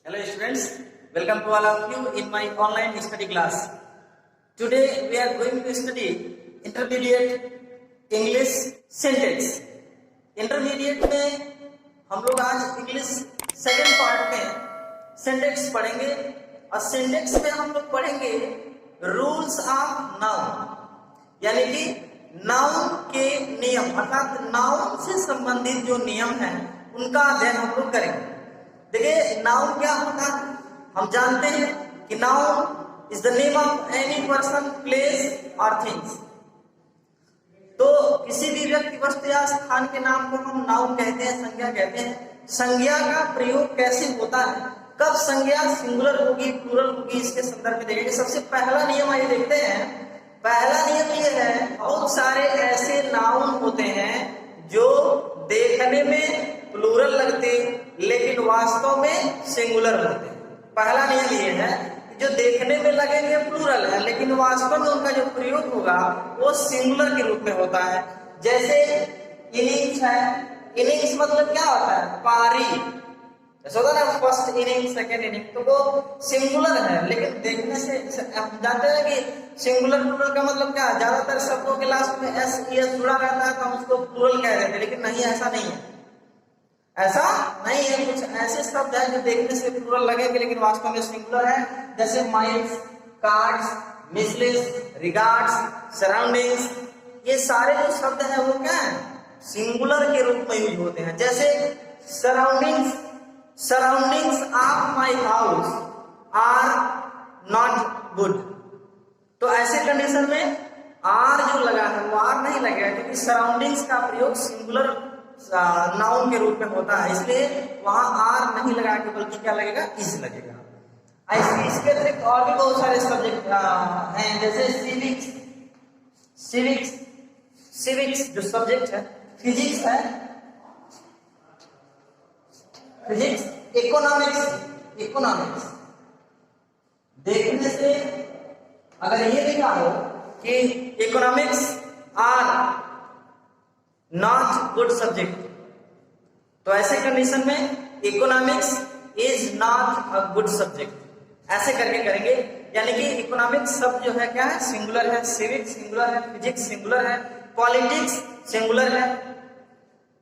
Hello students, welcome to all of you in my online study class. Today we are going to study intermediate English sentence. Intermediate में हम लोग आज English second part में syntax पढ़ेंगे और syntax में हम लोग पढ़ेंगे रूल्स ऑफ नाउन, यानी कि नाउन के नियम, अर्थात नाउन से संबंधित जो नियम है उनका अध्ययन हम लोग करेंगे। देखिए नाउन क्या होता है, हम जानते हैं कि noun is the name of any person, place और थिंग्स। तो किसी भी व्यक्ति, वस्तु या स्थान के नाम को हम नाउन कहते हैं, संज्ञा कहते हैं। संज्ञा का प्रयोग कैसे होता है, कब संज्ञा सिंगुलर होगी, प्लूरल होगी, इसके संदर्भ में देखेंगे। सबसे पहला नियम आइए देखते हैं। पहला नियम ये है, बहुत सारे ऐसे नाउन होते हैं जो देखने में प्लूरल लगते लेकिन वास्तव में सिंगुलर होते हैं। पहला नियम ये है कि जो देखने में लगेंगे प्लूरल है लेकिन वास्तव में उनका जो प्रयोग होगा वो सिंगुलर के रूप में होता है। जैसे इनिंग्स है, इनिंग्स मतलब क्या होता है, पारी। जैसे होता है ना फर्स्ट इनिंग, सेकेंड इनिंग, तो वो सिंगुलर है लेकिन देखने से हम जानते हैं कि सिंगुलर प्लूरल का मतलब क्या है। ज्यादातर शब्दों के लास्ट में एस जुड़ा रहता है तो हम उसको प्लूरल कह देते हैं, लेकिन नहीं, ऐसा नहीं है, ऐसा नहीं है। कुछ ऐसे शब्द है जो देखने से प्लूरल लगेंगे लेकिन वास्तव में सिंगुलर है। जैसे माइल्स, कार्ड्स, मिसलेस, रिगार्ड्स, सराउंडिंग्स, ये सारे जो शब्द हैं वो क्या है, सिंगुलर के रूप में यूज होते हैं। जैसे surroundings, surroundings of my house are not good, तो ऐसे कंडीशन में आर जो लगा है वो आर नहीं लगेगा, क्योंकि सराउंडिंग्स का प्रयोग सिंगुलर नाउन के रूप में होता है, इसलिए वहां आर नहीं लगा के बल्कि क्या लगेगा, इज लगेगा। इसके अतिरिक्त और भी बहुत सारे सब्जेक्ट हैं, जैसे सिविक्स, सिविक्स, सिविक्स जो सब्जेक्ट है, फिजिक्स है, फिजिक्स, इकोनॉमिक्स, इकोनॉमिक्स। देखने से अगर ये लिखा हो कि economics are not good subject, तो ऐसे कंडीशन में economics is not a good subject, ऐसे करके करेंगे। यानी कि इकोनॉमिक्स शब्द जो है क्या है, सिंगुलर है, सिविक्स सिंगुलर है, फिजिक्स सिंगुलर है, पॉलिटिक्स सिंगुलर है।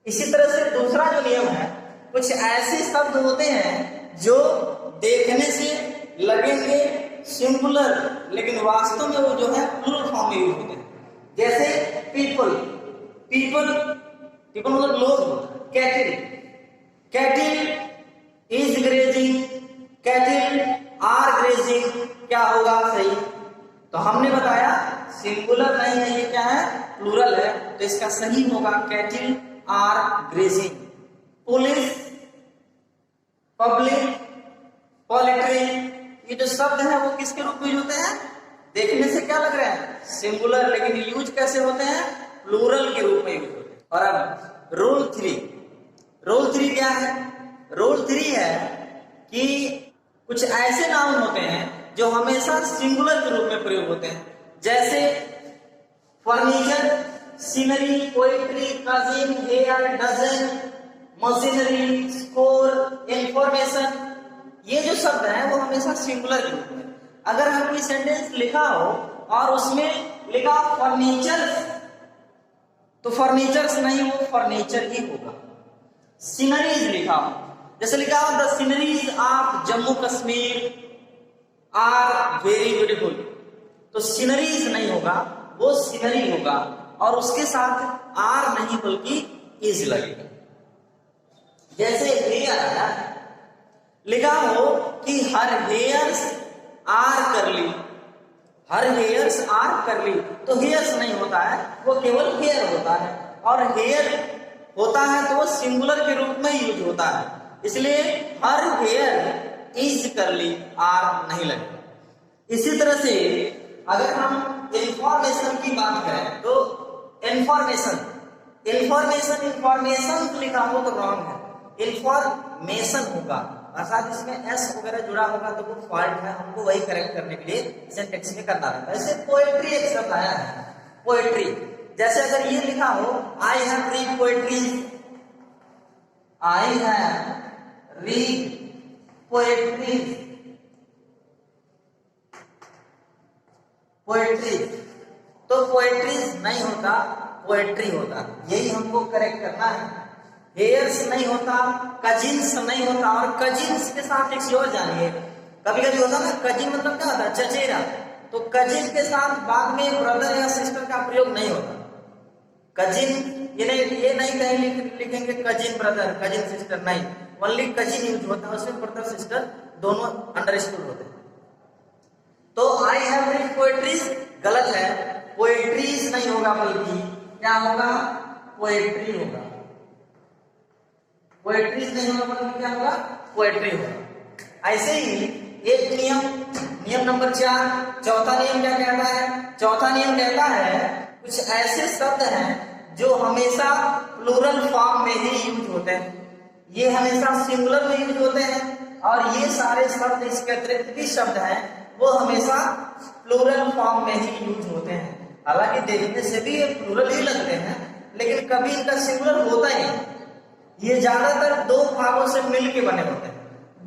इसी तरह से दूसरा जो नियम है, कुछ ऐसे शब्द होते हैं जो देखने से लगेंगे सिंगुलर लेकिन वास्तव में वो जो है प्लूरल फॉर्म में यूज होते हैं। जैसे पीपल, पीपल, पीपल मतलब लोग। Cattle, cattle is grazing, cattle are grazing, क्या होगा सही, तो हमने बताया सिंगुलर नहीं है, ये क्या है, प्लूरल है, तो इसका सही होगा cattle are grazing. Police, public, poultry, ये जो शब्द है वो किसके रूप में होते हैं, देखने से क्या लग रहा है, सिंगुलर, लेकिन यूज कैसे होते हैं, प्लूरल के रूप में यूज होते हैं। और अब रूल 3, रूल 3 क्या है, रूल 3 है कि कुछ ऐसे नाउन होते हैं जो हमेशा सिंगुलर के रूप में प्रयोग होते हैं। जैसे furniture, scenery, poetry, cousin, hair, dozen, machinery, score, information, ये जो शब्द है वो हमेशा सिंगुलर के रूप में। अगर हम कोई सेंटेंस लिखा हो और उसमें लिखा फर्नीचर, तो फर्नीचर्स नहीं, वो फर्नीचर ही होगा। सीनरीज लिखा हो, जैसे लिखा हो the sceneries of Jammu Kashmir are very beautiful, तो सीनरीज नहीं होगा, वो सीनरी होगा और उसके साथ आर नहीं बल्कि इज लगेगा। जैसे हेयर है, लिखा हो कि हर हेयर्स आर करली, हर हेयर्स आर करली, तो हेयर्स नहीं होता है, वो केवल हेयर होता है, और हेयर होता है तो वो सिंगुलर के रूप में यूज होता है, इसलिए हर हेयर इज करली, आर नहीं लगेगा। इसी तरह से अगर हम इंफॉर्मेशन की बात करें तो इंफॉर्मेशन, इंफॉर्मेशन, इंफॉर्मेशन लिखा हो तो रॉन्ग है, इंफॉर्मेशन होगा, अर्थात इसमें एस वगैरह जुड़ा होगा तो वो फॉल्ट है, हमको वही करेक्ट करने के लिए सिंटेक्स में करना रहता है। जैसे पोएट्री एक शब्द आया है, पोएट्री, जैसे अगर ये लिखा हो I have read poetry, I have read poetries, poetries. तो पोएट्रीज नहीं होता, पोएट्री होता। यही हमको करेक्ट करना है। हेयर्स नहीं होता, कजिन्स नहीं होता। और कजिन्स के साथ एक और जानिए, कभी कभी होता ना, कजिन मतलब क्या होता है? चचेरा। तो कजिन के साथ बाद में ब्रदर या सिस्टर का प्रयोग नहीं होता। कजिन ये नहीं कहीं लिखेंगे कजिन ब्रदर, कजिन सिस्टर, नहीं, ओनली कजिन यूज होता है। उसमें ब्रदर सिस्टर दोनों अंडरस्टूड होते हैं। तो आई हैव रीड पोएट्रीज गलत है, पोएट्रीज नहीं होगा, बल्कि क्या होगा? पोएट्री होगा। पोएट्रीज नहीं होगा, बल्कि क्या होगा? पोएट्री होगा। ऐसे ही एक नियम नंबर 4, चौथा नियम क्या कहता है? चौथा नियम कहता है कुछ ऐसे शब्द हैं जो हमेशा प्लूरल फॉर्म में ही यूज होते हैं। ये हमेशा सिंगुलर में यूज होते हैं, और ये सारे शब्द, इसके अतिरिक्त भी शब्द हैं, वो हमेशा प्लूरल फॉर्म में ही यूज होते हैं। हालांकि देखने से भी ये प्लूरल ही लगते हैं, लेकिन कभी इनका सिंगुलर होता ही नहीं। ये ज्यादातर दो भागों से मिलके बने होते हैं,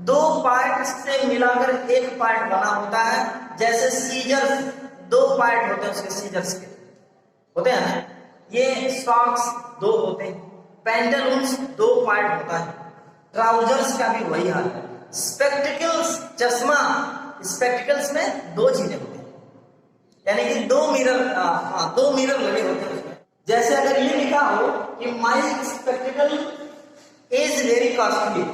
दो पार्ट से मिलाकर एक पार्ट बना होता है। जैसे सीजर्स, दो पार्ट होते हैं उसके, सीजर्स के होते हैं ना। ये सॉक्स दो होते हैं, पैंटलून्स दो पार्ट होता है, ट्राउजर्स का भी वही हाल है। स्पेक्टिकल्स, चश्मा, स्पेक्टिकल्स में दो चीजें होती हैं, यानी कि दो मिरर लगे होते हैं उसमें। जैसे अगर ये लिखा हो कि my spectacle is very costly,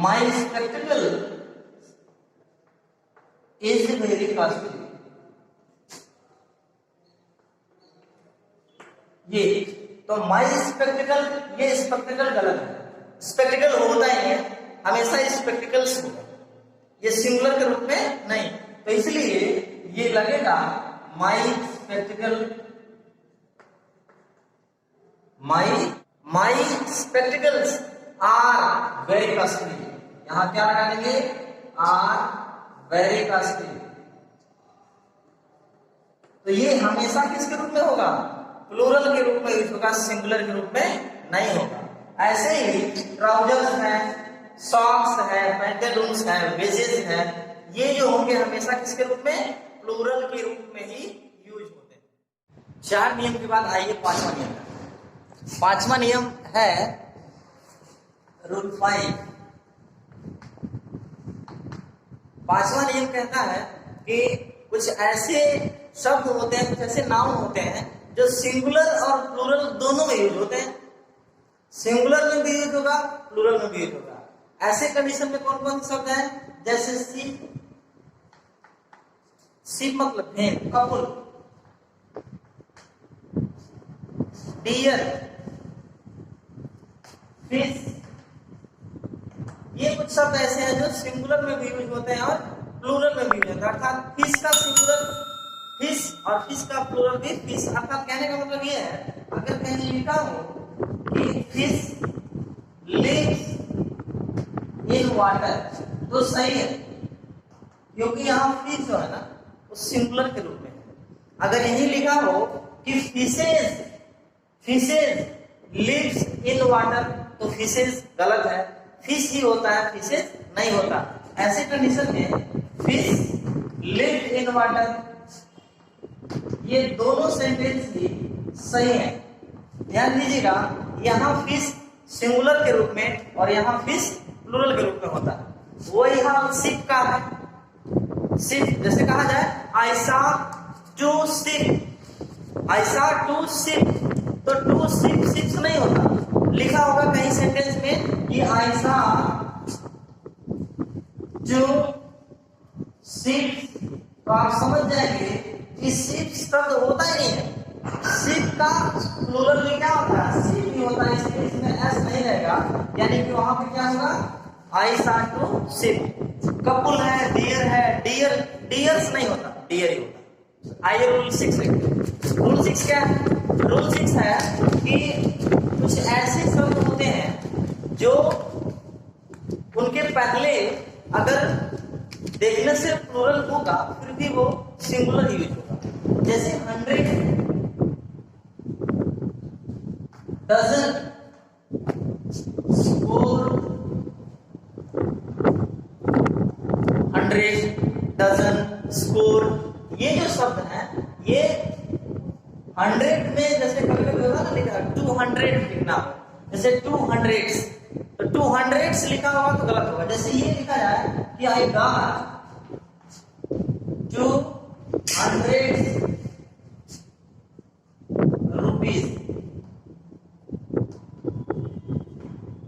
my spectacle is very costly, ये तो माई स्पेक्टिकल, ये स्पेक्टिकल गलत है। स्पेक्टिकल होता ही है, हमेशा स्पेक्टिकल्स होगा, ये सिंगुलर के रूप में नहीं। तो इसलिए ये लगेगा my spectacle, my spectacles are very costly. यहां क्या लगा देंगे? Are very costly. तो ये हमेशा किसके रूप में होगा? प्लूरल के रूप में यूज होगा, सिंगुलर के रूप में नहीं होगा। ऐसे ही ट्राउजर्स है, सॉक्स है, पैंटलून्स है, वेजेस है, ये जो होंगे हमेशा किसके रूप में? प्लूरल के रूप में ही यूज होते हैं। 4 नियम के बाद आइए 5वां नियम। 5वां नियम है रूल 5। 5वां नियम कहता है कि कुछ ऐसे शब्द होते हैं, कुछ ऐसे नाउन होते हैं जो सिंगुलर और प्लूरल दोनों में यूज होते हैं। सिंगुलर में भी यूज होगा, प्लूरल में भी यूज होगा। ऐसे कंडीशन में कौन कौन से शब्द हैं? जैसे शिप, शिप मतलब भेड़, कपुल, डियर, फिश, ये कुछ शब्द ऐसे हैं जो सिंगुलर में भी यूज होते हैं और प्लूरल में भी यूज होते हैं। अर्थात फिश का सिंगुलर फिश और फिश का प्लूरल भी फिश। अर्थात कहने का मतलब ये है, अगर कहीं लिखा हो कि फिश लिव्स इन वाटर तो सही है, क्योंकि यहाँ फिश जो है ना वो सिंगुलर के रूप में है। अगर यही लिखा हो कि फिशेज लिव्स इन वाटर तो फिशेज गलत है, फिश ही होता है, फिशेज नहीं होता। ऐसे कंडीशन में फिश लिव इन वाटर, ये दोनों सेंटेंस ही सही है। ध्यान दीजिएगा, यहाँ फिश सिंगुलर के रूप में और यहाँ फिश प्लूरल के रूप में होता है। वही हाल शिप का है। शिप जैसे कहा जाए I saw two ship, I saw two ship, तो टू शिप शिप्स नहीं होता। लिखा होगा कहीं सेंटेंस में कि आई सॉ टू शिप्स, तो आप समझ जाएंगे कि शिप शब्द होता ही नहीं है। शिप का प्लूरल में क्या होता है? शिप ही होता है, इसलिए इसमें एस नहीं रहेगा, यानी कि वहां पे क्या होगा? I saw two ship. Couple है, डियर है, डियर्स नहीं होता, डियर ही होता। आइए रूल 6 देखते। रूल 6 क्या है? रूल 6 है कि कुछ ऐसे शब्द होते हैं जो उनके पहले अगर देखने से प्लूरल होगा फिर भी वो सिंगुलर यूज होगा। जैसे 100, डजन, स्कोर, स्कोर, ये जो शब्द है ये 100 में जैसे कभी कभी होता ना लिखा 200 लिखना हो, जैसे 200 तो 200 लिखा होगा तो गलत होगा। जैसे ये लिखा जाए कि I got 200 rupees,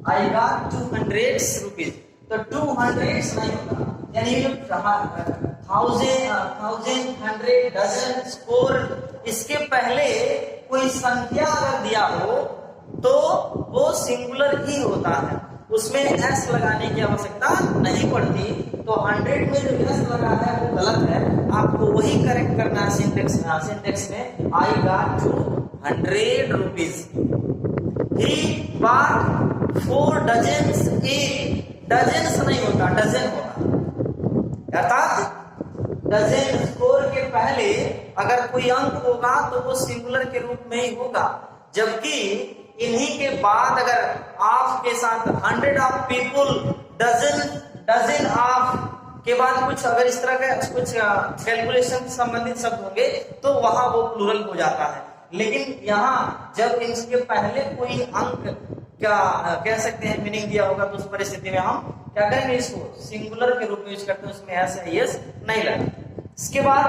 I got 200 rupees, तो 200 नहीं होगा, यानी 1000 डजन स्कोर, इसके पहले कोई संख्या अगर दिया हो तो वो सिंगुलर ही होता है, उसमें एस लगाने की आवश्यकता नहीं पड़ती। तो 100 में जो एस लगा है वो गलत है, आपको वही करेक्ट करना है सिंटेक्स में। I got 200 rupees, he bought 4 dozens, एक डजन्स नहीं होता, डजन होगा, अर्थात डजन स्कोर के पहले अगर कोई अंक होगा तो वो सिंगुलर के रूप में ही होगा, जबकि इन्हीं के बाद अगर ऑफ के साथ 100 ऑफ पीपुल, डजन ऑफ के बाद कुछ अगर इस तरह के कुछ कैलकुलेशन से संबंधित शब्द होंगे तो वहां वो प्लूरल हो जाता है। लेकिन यहाँ जब इसके पहले कोई अंक क्या कह सकते हैं मीनिंग दिया होगा तो उस परिस्थिति में हम क्या करेंगे, इसको सिंगुलर के रूप में यूज करते हैं, उसमें एस है यस नहीं लगता। इसके बाद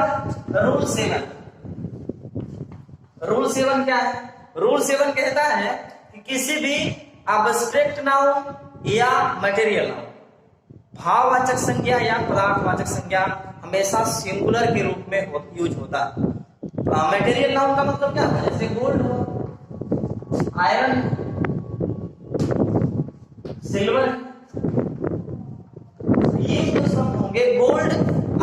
रूल 7, रूल 7 क्या है? रूल 7 कहता है कि किसी भी एब्स्ट्रैक्ट नाउन या मटेरियल नाउन, भाववाचक संज्ञा या पदार्थवाचक संज्ञा हमेशा सिंगुलर के रूप में यूज होता है। मटेरियल नाउन का मतलब क्या है? जैसे गोल्ड हो, आयरन, सिल्वर, ये जो शब्द होंगे, गोल्ड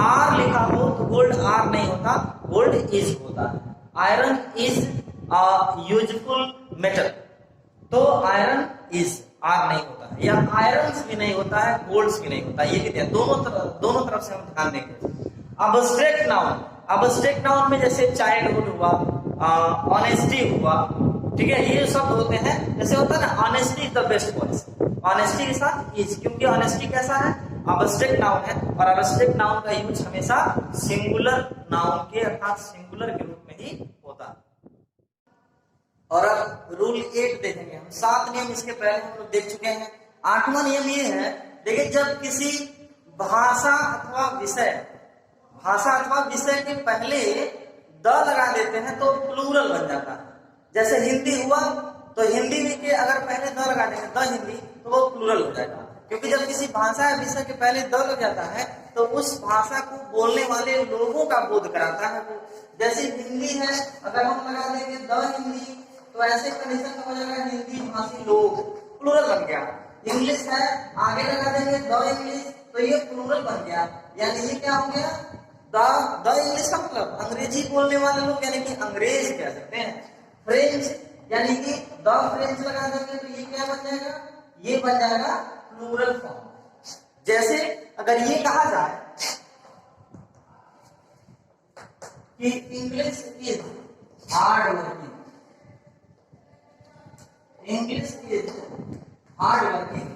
आर लिखा हो तो गोल्ड आर नहीं होता, गोल्ड इज होता है। आयरन इज यूजफुल मेटल, तो आयरन इज आर नहीं होता है, या आयरन्स भी नहीं होता है, गोल्ड्स भी नहीं होता है, ये कहते हैं दोनों तरफ से हम ध्यान देंगे। एब्स्ट्रैक्ट नाउन, एब्स्ट्रैक्ट नाउन में जैसे चाइल्डहुड हुआ, ऑनेस्टी हुआ, ठीक है, ये शब्द होते हैं। जैसे होता है ना honesty is the best policy, honesty के साथ इज, क्योंकि ऑनेस्टी कैसा है? एब्स्ट्रैक्ट नाउन है, और एब्स्ट्रैक्ट नाउन का यूज हमेशा सिंगुलर नाउन के अर्थात सिंगुलर के रूप में ही होता है। और अब रूल 8 देखेंगे हम। 7 नियम इसके पहले हम लोग देख चुके हैं। 8वां नियम ये है, देखिए जब किसी भाषा अथवा विषय के पहले द लगा देते हैं तो प्लूरल बन जाता है। जैसे हिंदी हुआ तो हिंदी में के अगर पहले द लगा देंगे द हिंदी तो वो प्लूरल हो जाएगा, क्योंकि जब किसी भाषा या विषय के पहले द लग जाता है तो उस भाषा को बोलने वाले लोगों का बोध कराता है वो। जैसे हिंदी है, अगर हम लगा देंगे द हिंदी तो ऐसे कंडीशन में हो जाएगा हिंदी भाषी लोग, प्लूरल बन गया। इंग्लिश है, आगे लगा देंगे द इंग्लिश तो ये प्लूरल बन गया, यानी ये क्या हो गया? द इंग्लिश का मतलब अंग्रेजी बोलने वाले लोग, यानी कि अंग्रेज कह सकते हैं। फ्रेंच, यानी कि द फ्रेंच लगा देंगे तो ये क्या बन जाएगा? ये बन जाएगा प्लूरल फॉर्म। जैसे अगर ये कहा जाए कि English is hard working, English is hard working,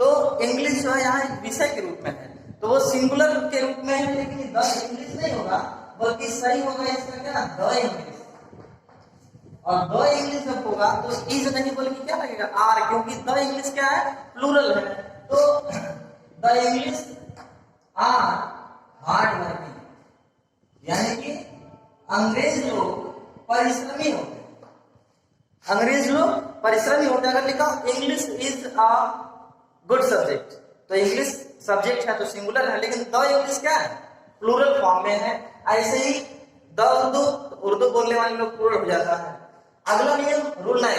तो इंग्लिश जो है यहाँ एक विषय के रूप में है तो वो सिंगुलर के रूप में है, लेकिन द इंग्लिश नहीं होगा, बल्कि सही होगा इसका क्या? The English. और द इंग्लिश जब होगा तो इज नहीं बल्कि क्या लगेगा? आर, क्योंकि द इंग्लिश क्या है? प्लूरल है। तो the English are hard working, यानी कि अंग्रेज लोग परिश्रमी होते हैं, अंग्रेज लोग परिश्रमी होते हैं। अगर लिखा English is a good subject तो इंग्लिश सब्जेक्ट है तो सिंगुलर है, लेकिन द इंग्लिश क्या है? प्लूरल फॉर्म में है। ऐसे ही द उर्दू बोलने वाले लोग प्लूरल हो जाता है। अगला नियम रूल 9।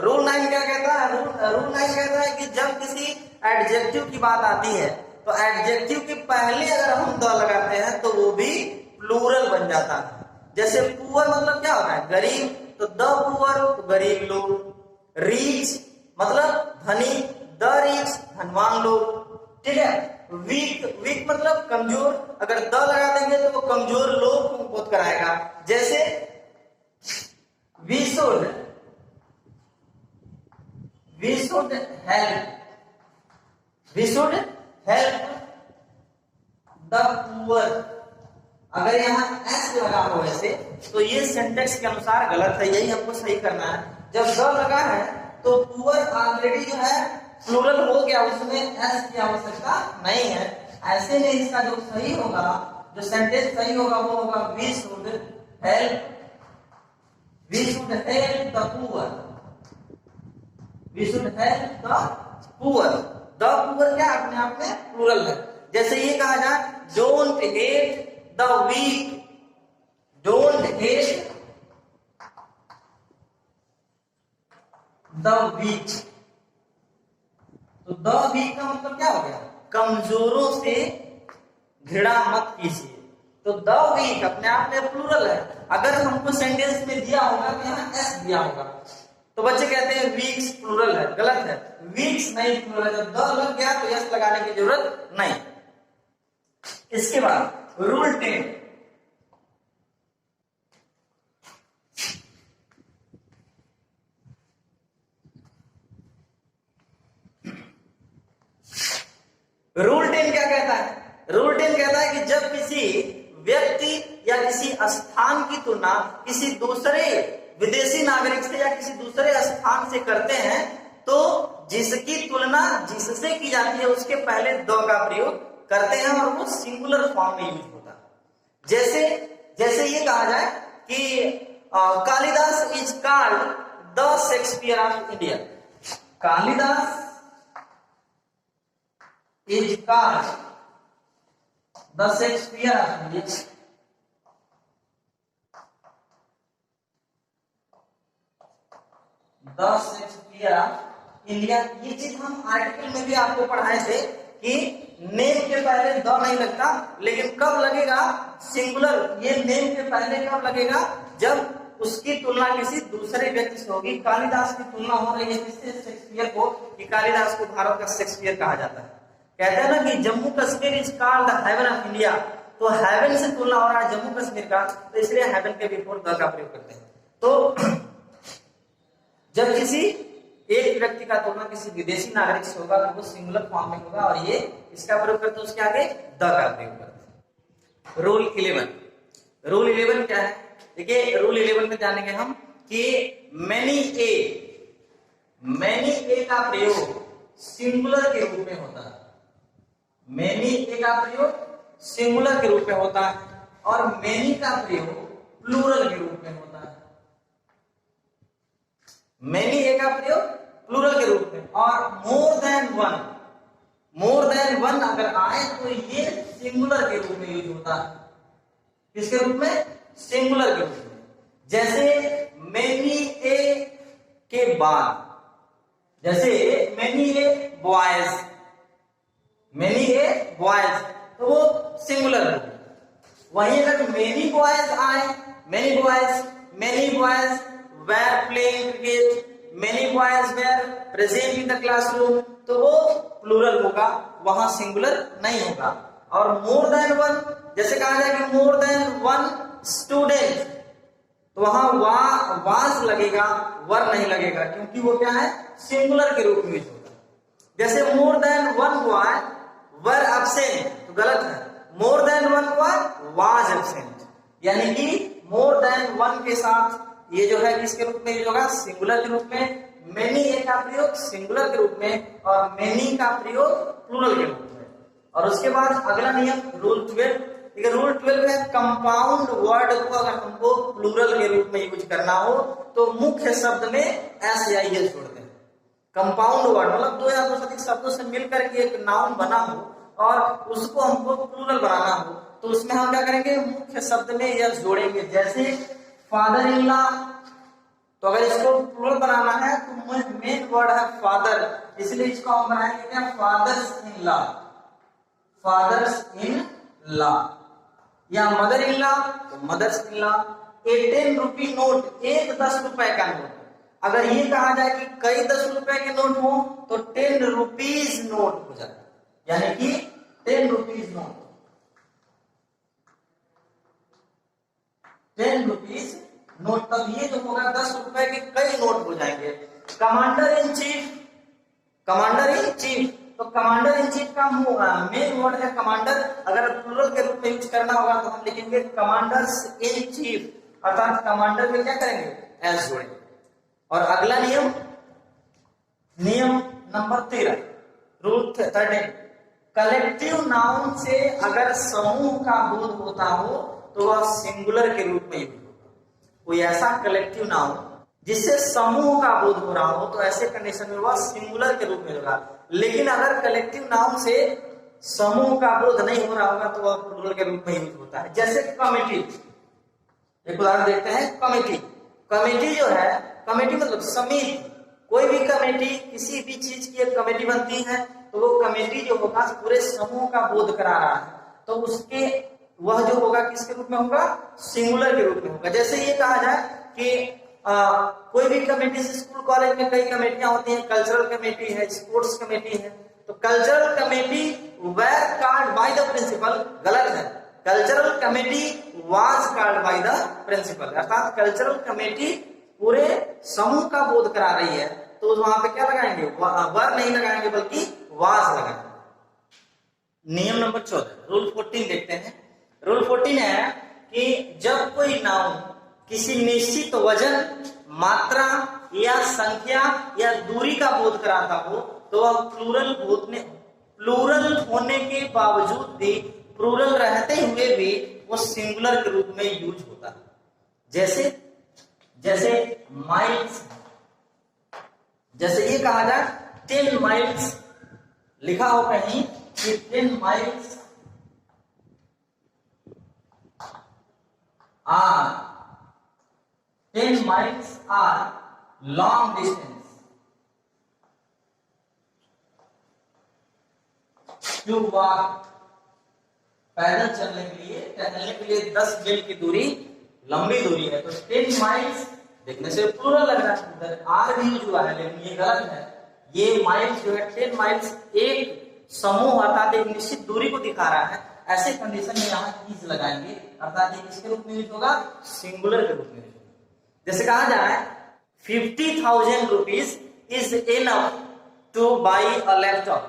रूल 9 क्या कहता है? रूल 9 कहता है कि जब किसी एडजेक्टिव की बात आती है तो एडजेक्टिव के पहले अगर हम द लगाते हैं तो वो भी प्लूरल बन जाता है। जैसे पुअर मतलब क्या होता है? गरीब, तो द पुअर तो गरीब लोग। रीच मतलब धनी, द रीच धनवान लोग, ठीक है। वीक मतलब कमजोर, अगर द लगा देंगे तो वो कमजोर लोग को बोध कराएगा। जैसे we should help the poor, अगर यहाँ एस लगा हो ऐसे तो ये सिंटेक्स के अनुसार गलत है, यही हमको सही करना है। जब द लगा है तो पुअर ऑलरेडी जो है प्लूरल हो गया, उसमें एस की आवश्यकता नहीं है। ऐसे में इसका जो सही होगा, जो सेंटेंस सही होगा वो होगा we should help the poor, we should help the poor. The poor क्या अपने आप में प्लूरल है। जैसे ये कहा जाए don't hate the weak, don't hate the weak, तो द वीक का मतलब क्या हो गया, कमजोरों से घृणा मत कीजिए। तो द वीक अपने आप में प्लूरल है। अगर हमको सेंटेंस में दिया होगा तो यहाँ एस दिया होगा, तो बच्चे कहते हैं वीक्स प्लूरल है, गलत है। वीक्स नहीं प्लूरल है, जब द लग गया तो एस लगाने की जरूरत नहीं। इसके बाद रूल 10, रूल 10 क्या कहता है? रूल 10 कहता है कि जब किसी व्यक्ति या किसी स्थान की तुलना किसी दूसरे विदेशी नागरिक से या किसी दूसरे स्थान से करते हैं तो जिसकी तुलना जिससे की जाती है उसके पहले द का प्रयोग करते हैं और वो सिंगुलर फॉर्म में यूज होता है। जैसे ये कहा जाए कि Kalidas is called the Shakespeare of India, Kalidas is called the Shakespeare of India, the Shakespeare of India। ये चीज हम आर्टिकल में भी आपको पढ़ाए थे कि नेम के पहले द नहीं लगता, लेकिन कब लगेगा सिंगुलर, ये नेम के पहले कब लगेगा, जब उसकी तुलना किसी दूसरे व्यक्ति से होगी। कालिदास की तुलना हो रही है किससे, शेक्सपियर को, कि कालिदास को भारत का शेक्सपियर कहा जाता है। कहते हैं ना कि Jammu Kashmir is called the haven of India, तो हेवन से तुलना हो रहा है जम्मू कश्मीर का, तो इसलिए हेवन के बिफोर द का प्रयोग करते हैं। तो जब किसी एक व्यक्ति का तुलना किसी विदेशी नागरिक से होगा तो वो सिंगुलर फॉर्म में होगा, और ये इसका प्रयोग करते हैं, उसके आगे द का प्रयोग करते हैं। रूल 11, रूल 11 क्या है? देखिए रूल 11 में जानेंगे हम कि मैनी ए का प्रयोग सिंगुलर के रूप में होता है, मैनी ए का प्रयोग सिंगुलर के रूप में होता है, और मैनी का प्रयोग प्लूरल के रूप में होता है। मैनी ए का प्रयोग प्लूरल के रूप में, और मोर देन वन अगर आए तो ये सिंगुलर के रूप में यूज होता है। किसके रूप में? सिंगुलर के रूप में। जैसे मैनी ए के बाद, जैसे many a boys, many a boys, तो वो सिंगुलर है। वहीं अगर मैनी बॉयज आए, many boys were playing cricket, many boys were present in the classroom, तो वो प्लूरल होगा, वहां सिंगुलर नहीं होगा। और मोर देन वन, जैसे कहा जाए कि मोर देन वन स्टूडेंट, तो वहां वाज लगेगा, वर नहीं लगेगा, क्योंकि वो क्या है, सिंगुलर के रूप में यूज होगा। जैसे मोर देन वन बॉय वर एब्सेंट, तो गलत है, more than one boy was absent, यानी कि मोर देन वन के साथ ये जो है किसके रूप में यूज होगा, सिंगुलर के रूप में। मेनी ए का प्रयोग सिंगुलर के रूप में और मेनी का प्रयोग प्लूरल के रूप में। और उसके बाद अगला नियम रूल 12, रूल 12 में कंपाउंड वर्ड को अगर हमको प्लूरल के रूप में यूज करना हो तो मुख्य शब्द में एस या एस जोड़ते हैं। कंपाउंड वर्ड मतलब दो या दो से अधिक शब्दों से मिलकर के एक नाउन बना हो और उसको हमको प्लूरल बनाना हो, तो उसमें हम क्या करेंगे, मुख्य शब्द में यस जोड़ेंगे। जैसे फादर इन लॉ, तो अगर इसको प्लूरल बनाना है तो मेन वर्ड है फादर, इसलिए इसको हम बनाएंगे क्या, fathers in law, fathers in law. या मदर इन लॉ तो mothers in law. A 10 rupee note, एक 10 रुपए का नोट, अगर ये कहा जाए कि कई 10 रुपए के नोट हो तो 10 रुपीज नोट हो जाता है, यानी कि 10 रुपीज नोट, 10 रुपीज नोट, तब ये जो होगा 10 रुपए के कई नोट हो जाएंगे। कमांडर इन चीफ, तो कमांडर इन चीफ का मेन वर्ड है कमांडर। अगर प्लूरल के रूप में यूज करना होगा तो हम लिखेंगे कमांडर्स इन चीफ, अर्थात कमांडर में क्या करेंगे, एस जोड़ेंगे। और अगला नियम, नियम नंबर 13, रूल 13, कलेक्टिव नाउन से अगर समूह का बोध होता हो तो वह सिंगुलर के रूप में यूज होगा। कोई ऐसा कलेक्टिव नाउन जिससे समूह का बोध हो रहा हो तो ऐसे कंडीशन में वह सिंगुलर के रूप में होगा। लेकिन अगर कलेक्टिव नाउन से समूह का बोध नहीं हो रहा होगा तो वह प्लूरल के रूप में यूज होता है। जैसे कमिटी, एक उदाहरण देखते हैं। कमेटी, कमेटी जो है, कमेटी मतलब समिति। कोई भी कमेटी, किसी भी चीज की एक कमेटी बनती है तो वो कमेटी जो होगा पूरे समूह का बोध करा रहा है, तो उसके वह जो होगा किसके रूप में होगा, सिंगुलर के रूप में होगा। जैसे ये कहा जाए कि कोई भी कमेटी, स्कूल कॉलेज में कई कमेटियां होती हैं, कल्चरल कमेटी है, स्पोर्ट्स कमेटी है, तो cultural committee were called by the principal, गलत है। Cultural committee was called by the principal, अर्थात कल्चरल कमेटी पूरे समूह का बोध करा रही है, तो वहां पे क्या लगाएंगे, वर नहीं लगाएंगे बल्कि वाज लगाएंगे। नियम नंबर 14, रूल 14 देखते हैं। रूल 14 है कि जब कोई नाउन किसी निश्चित वजन, मात्रा या संख्या या दूरी का बोध कराता हो तो वह प्लूरल होने के बावजूद भी, प्लूरल रहते हुए भी वो सिंगुलर के रूप में यूज होता है। जैसे माइल्स, जैसे ये कहा जाए 10 माइल्स, लिखा हो कहीं कि 10 miles are 10 miles are long distance to walk, पैदल चलने के लिए 10 मील की दूरी लंबी दूरी है। तो 10 माइल्स देखने से प्लूरल लग रहा है, आर भी यूज हुआ है, लेकिन ये गलत है। ये माइल्स जो है 10 माइल्स एक समूह अर्थात एक निश्चित दूरी को दिखा रहा है। ऐसे कंडीशन में यहाँ इज लगाएंगे, अर्थात ये किसके रूप में यूज होगा, सिंगुलर के रूप में। जैसे कहा जाए 50,000 rupees is enough two by a laptop,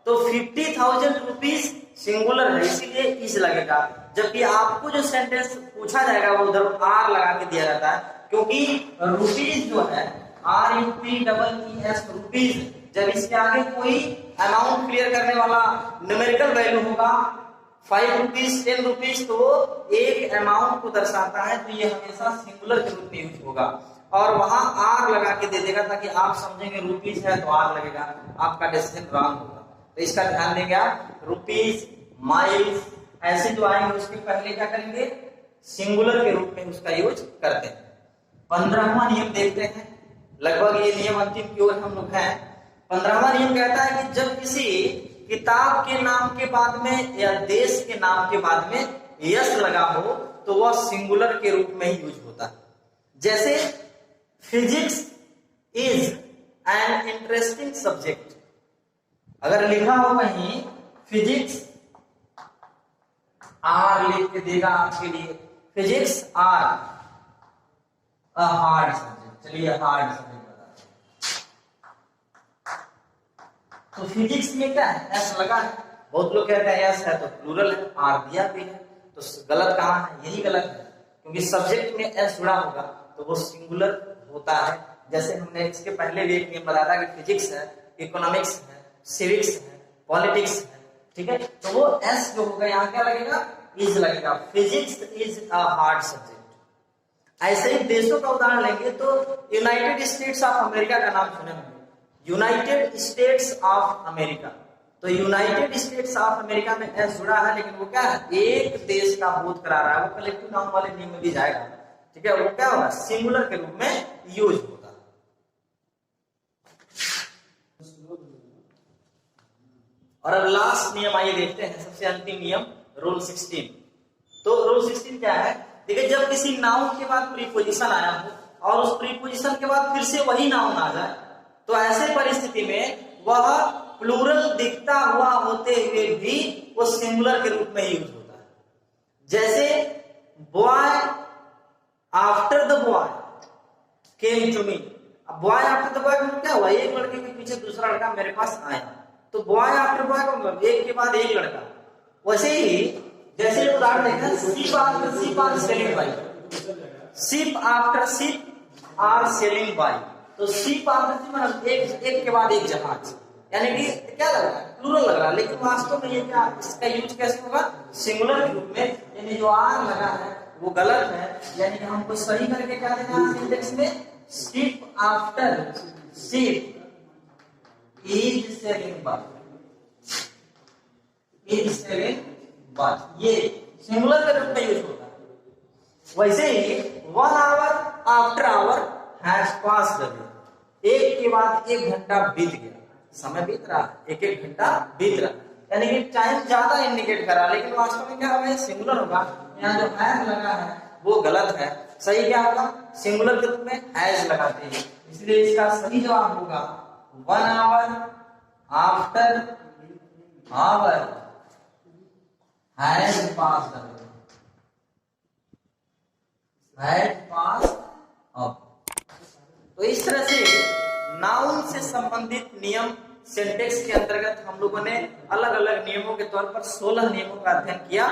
तो 50,000 रुपीज सिंगुलर है इसीलिए इज लगेगा। जबकि आपको जो सेंटेंस पूछा जाएगा वो उधर आर लगा के दिया जाता है, क्योंकि रुपीज जो है RUPEES रुपीज, जब इसके आगे कोई अमाउंट क्लियर करने वाला न्यूमेरिकल वैल्यू होगा 5 रुपीज 10 रुपीज, तो वो एक अमाउंट को दर्शाता है, तो ये हमेशा सिंगुलर के रूप में यूज होगा। और वहां आर लगा के दे देगा ताकि आप समझेंगे रुपीज है तो आर लगेगा, आपका डिसीजन रॉन्ग होगा। तो इसका ध्यान देंगे आप। रुपीज, माइल्स ऐसे जो आएंगे उसके पहले क्या करेंगे, सिंगुलर के रूप में उसका यूज करते हैं। 15वां नियम देखते हैं, लगभग ये नियम अंतिम की ओर हम लोग हैं। 15वां नियम कहता है कि जब किसी किताब के नाम के बाद में या देश के नाम के बाद में यस लगा हो तो वह सिंगुलर के रूप में यूज होता है। जैसे physics is an interesting subject, अगर लिखा हो कहीं फिजिक्स आर लिख के देगा आपके लिए, physics are a hard subject. चलिए हार्ड सब्जेक्ट तो फिजिक्स में क्या है, एस लगा है। बहुत लोग कहते हैं एस है तो प्लूरल है, आर दिया भी है, तो गलत कहाँ है, यही गलत है, क्योंकि सब्जेक्ट में एस जुड़ा होगा तो वो सिंगुलर होता है। जैसे हमने इसके पहले भी एक नियम बताया था कि फिजिक्स है, इकोनॉमिक्स है, सिविक्स है, पॉलिटिक्स है, ठीक है, तो वो एस जो होगा यहाँ क्या लगेगा, इज लगेगा। Physics is a hard subject. ऐसे ही देशों का उदाहरण लेंगे तो यूनाइटेड स्टेट्स ऑफ अमेरिका का नाम सुने होंगे, यूनाइटेड स्टेट्स ऑफ अमेरिका, तो यूनाइटेड स्टेट्स ऑफ अमेरिका में एस जुड़ा है, लेकिन वो क्या है, एक देश का बोध करा रहा है, वो कलेक्टिव नाउन वाले नियम में भी जाएगा, ठीक है, वो क्या होगा, सिंगुलर के रूप में यूज होगा। और अब लास्ट नियम आइए देखते हैं, सबसे अंतिम नियम रूल 16। तो रूल 16 क्या है, देखिए जब किसी नाउन के बाद प्रीपोजिशन आया हो और उस प्रीपोजिशन के बाद फिर से वही नाउन आ जाए तो ऐसे परिस्थिति में वह प्लूरल दिखता हुआ होते हुए भी वो सिंगुलर के रूप में यूज होता है। जैसे boy after the boy came to me, अब बॉय आफ्टर द बॉय क्या हुआ, एक लड़के के पीछे दूसरा लड़का मेरे पास आया, तो बॉय आफ्टर बॉय का मतलब एक के बाद एक लड़का। वैसे ही जैसे उदाहरण देखना, ship after ship are sailing by, ship after ship are sailing by. तो शीप आफ्टर शीप मतलब एक के बाद एक जहाज, यानी कि क्या लग रहा है, प्लूरल लग रहा है, लेकिन वास्तव में ये क्या, इसका यूज कैसे होगा, सिंगुलर के रूप में। यानी जो आर लगा है वो गलत है, यानी कि हमको सही करके क्या देना है सिंटेक्स में, ship after ship is sailing by, is sailing by, ये सिंगुलर के रूप में यूज होता है। वैसे ही 1 hour after hour has passed, एक के बाद एक घंटा बीत गया, समय बीत रहा, एक एक घंटा बीत रहा, यानी कि टाइम ज्यादा इंडिकेट करा, लेकिन वास्तव में क्या होगा, सिंगुलर होगा। यहाँ जो हैज लगा है वो गलत है, सही क्या होगा, सिंगुलर के रूप में हैज लगाते हैं, इसलिए इसका सही जवाब होगा 1 hour after hour has passed, has passed up. तो इस तरह से नाउन से संबंधित नियम सिंटेक्स के अंतर्गत हम लोगों ने अलग अलग नियमों के तौर पर 16 नियमों का अध्ययन किया,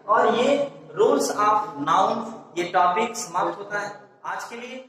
और ये रूल्स ऑफ नाउन ये टॉपिक समाप्त होता है आज के लिए।